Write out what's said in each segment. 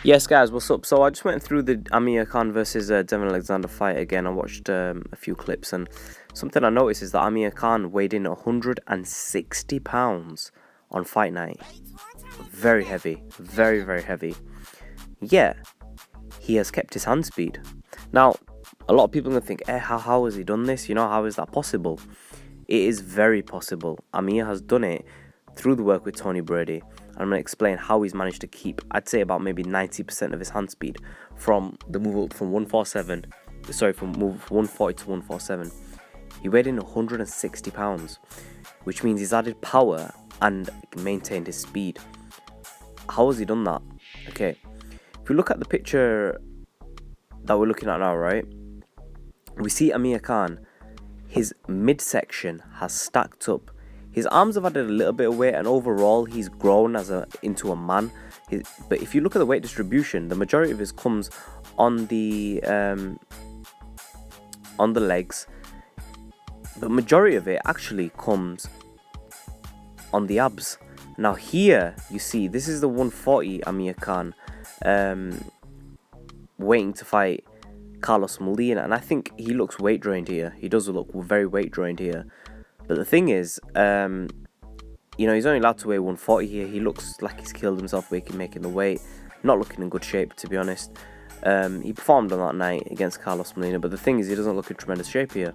Yes, guys, what's up? So I just went through the Amir Khan versus Devin Alexander fight again. I watched a few clips, and something I noticed is that Amir Khan weighed in 160 pounds on fight night. Very heavy, very, very heavy. Yeah, he has kept his hand speed. Now, a lot of people are gonna think, how has he done this? You know, how is that possible? It is very possible. Amir has done it through the work with Tony Brady. I'm going to explain how he's managed to keep, I'd say, about maybe 90% of his hand speed from the move up from 147, from move 140 to 147. He weighed in 160 pounds, which means he's added power and maintained his speed. How has he done that? Okay, if we look at the picture that we're looking at now, right, we see Amir Khan. His midsection has stacked up. His arms have added a little bit of weight, and overall he's grown into a man. But if you look at the weight distribution, the majority of his comes on the legs. The majority of it actually comes on the abs. Now here you see this is the 140 Amir Khan, waiting to fight Carlos Molina, and I think he looks weight drained here. He does look very weight drained here. But the thing is, he's only allowed to weigh 140 here. He looks like he's killed himself making the weight. Not looking in good shape, to be honest. He performed on that night against Carlos Molina, but the thing is, he doesn't look in tremendous shape here.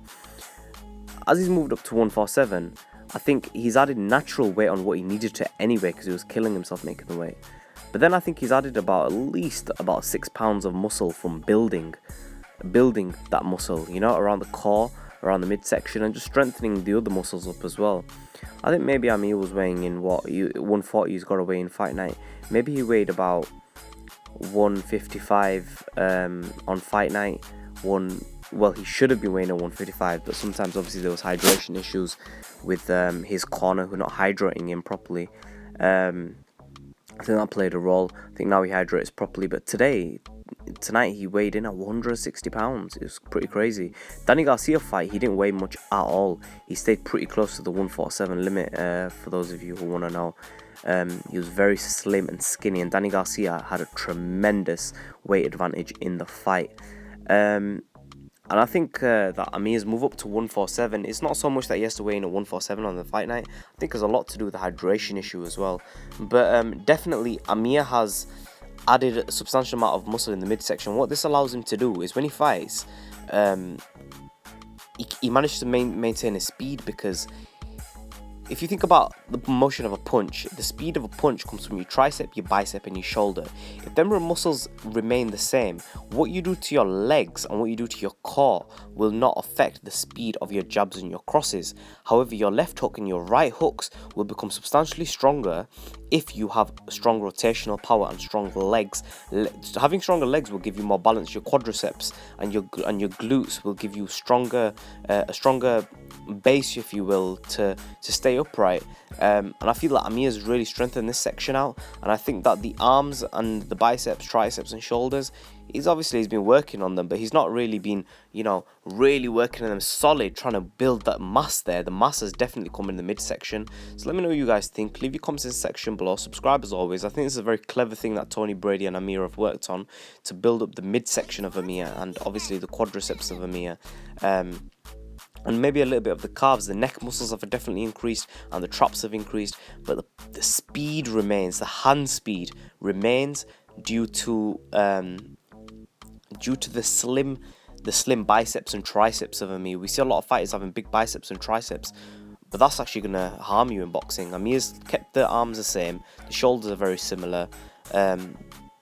As he's moved up to 147, I think he's added natural weight on what he needed to anyway, because he was killing himself making the weight. But then I think he's added at least about 6 pounds of muscle from building that muscle, around the core, around the midsection, and just strengthening the other muscles up as well. I think maybe Amir was weighing in 140. He's got to weigh in fight night. Maybe he weighed about 155 on fight night. He should have been weighing at 155, but sometimes obviously there was hydration issues with his corner who not hydrating him properly. I think that played a role. I think now he hydrates properly, but tonight he weighed in at 160 pounds. It was pretty crazy. Danny Garcia fight, he didn't weigh much at all. He stayed pretty close to the 147 limit, for those of you who want to know. He was very slim and skinny, and Danny Garcia had a tremendous weight advantage in the fight. And I think that Amir's move up to 147, it's not so much that he has to weigh in at 147 on the fight night. I think there's a lot to do with the hydration issue as well. But definitely, Amir has added a substantial amount of muscle in the midsection. What this allows him to do is when he fights, he managed to maintain his speed, because if you think about the motion of a punch, the speed of a punch comes from your tricep, your bicep, and your shoulder. If them muscles remain the same, what you do to your legs and what you do to your core will not affect the speed of your jabs and your crosses. However, your left hook and your right hooks will become substantially stronger if you have strong rotational power and strong legs. Having stronger legs will give you more balance. Your quadriceps and your glutes will give you a stronger base, if you will, to stay upright. And I feel like Amir's really strengthened this section out, and I think that the arms and the biceps, triceps, and shoulders, he's been working on them, but he's not really been, really working on them solid, trying to build that mass there. The mass has definitely come in the midsection. So let me know what you guys think. Leave your comments in the section below. Subscribe as always. I think this is a very clever thing that Tony Brady and Amir have worked on to build up the midsection of Amir, and obviously the quadriceps of Amir. And maybe a little bit of the calves. The neck muscles have definitely increased, and the traps have increased, but the speed remains. The hand speed remains due to the slim biceps and triceps of Amir. We see a lot of fighters having big biceps and triceps, but that's actually going to harm you in boxing. Amir's kept the arms the same, the shoulders are very similar,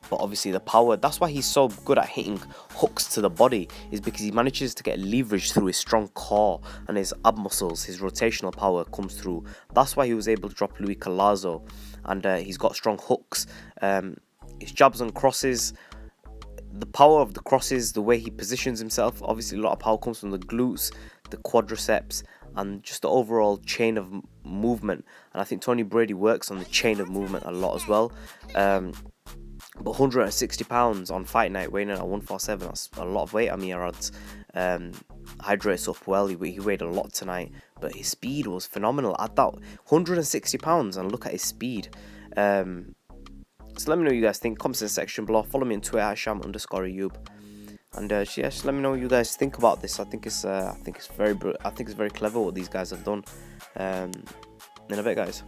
but obviously the power, that's why he's so good at hitting hooks to the body, is because he manages to get leverage through his strong core, and his ab muscles, his rotational power comes through. That's why he was able to drop Luis Calazo, and he's got strong hooks. His jabs and crosses, the power of the crosses, the way he positions himself, obviously a lot of power comes from the glutes, the quadriceps, and just the overall chain of movement. And I think Tony Brady works on the chain of movement a lot as well. But 160 pounds on fight night, weighing in at 147, that's a lot of weight. Amir adds, hydrates up well. He weighed a lot tonight, but his speed was phenomenal. At that 160 pounds, and look at his speed. So let me know what you guys think. Comments in the section below. Follow me on Twitter @sham_Ayub. And yeah, just let me know what you guys think about this. I think it's very clever what these guys have done. In a bit, guys.